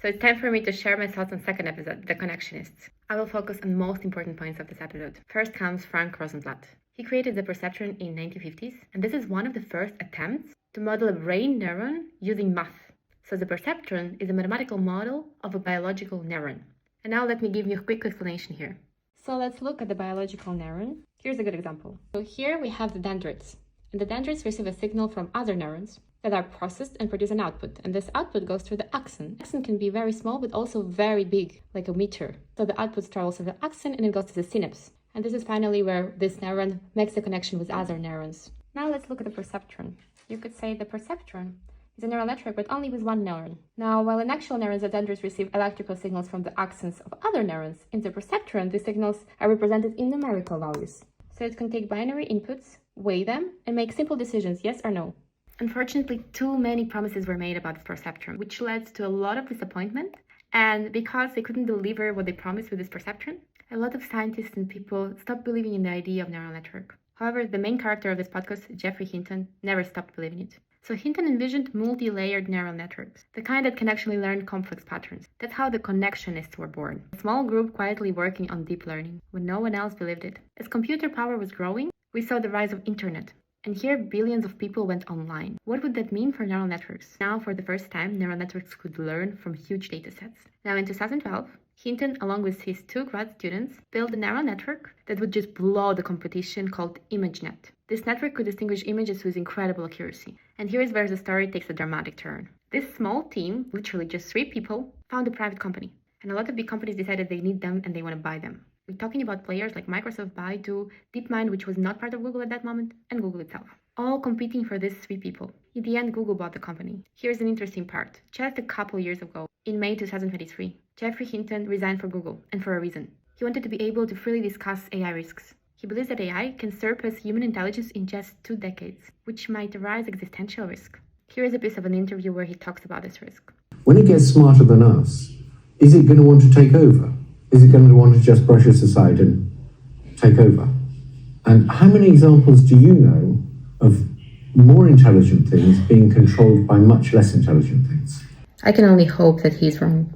So it's time for me to share my thoughts on the second episode, The Connectionists. I will focus on most important points of this episode. First comes Frank Rosenblatt. He created the perceptron in 1950s, and this is one of the first attempts to model a brain neuron using math. So the perceptron is a mathematical model of a biological neuron. And now let me give you a quick explanation here. So let's look at the biological neuron. Here's a good example. So here we have the dendrites, and the dendrites receive a signal from other neurons that are processed and produce an output, and this output goes through the axon. The axon can be very small but also very big, like a meter. So the output travels to the axon and it goes to the synapse. And this is finally where this neuron makes the connection with other neurons. Now let's look at the perceptron. You could say the perceptron is a neural network but only with one neuron. Now, while in actual neurons the dendrites receive electrical signals from the axons of other neurons, in the perceptron these signals are represented in numerical values. So it can take binary inputs, weigh them, and make simple decisions, yes or no. Unfortunately, too many promises were made about this perceptron, which led to a lot of disappointment. And because they couldn't deliver what they promised with this perceptron, a lot of scientists and people stopped believing in the idea of neural network. However, the main character of this podcast, Geoffrey Hinton, never stopped believing it. So Hinton envisioned multi-layered neural networks, the kind that can actually learn complex patterns. That's how the connectionists were born. A small group quietly working on deep learning, when no one else believed it. As computer power was growing, we saw the rise of internet. And here, billions of people went online. What would that mean for neural networks? Now, for the first time, neural networks could learn from huge datasets. Now, in 2012, Hinton, along with his 2 grad students, built a neural network that would just blow the competition called ImageNet. This network could distinguish images with incredible accuracy. And here is where the story takes a dramatic turn. This small team, literally just 3 people, found a private company. And a lot of big companies decided they need them and they want to buy them. We're talking about players like Microsoft, Baidu, DeepMind, which was not part of Google at that moment, and Google itself. All competing for these 3 people. In the end, Google bought the company. Here's an interesting part. Just a couple years ago, in May 2023, Geoffrey Hinton resigned for Google, and for a reason. He wanted to be able to freely discuss AI risks. He believes that AI can surpass human intelligence in just 2 decades, which might arise existential risk. Here is a piece of an interview where he talks about this risk. When it gets smarter than us, is it going to want to take over? Is it going to want to just brush us aside and take over? And how many examples do you know of more intelligent things being controlled by much less intelligent things? I can only hope that he's wrong.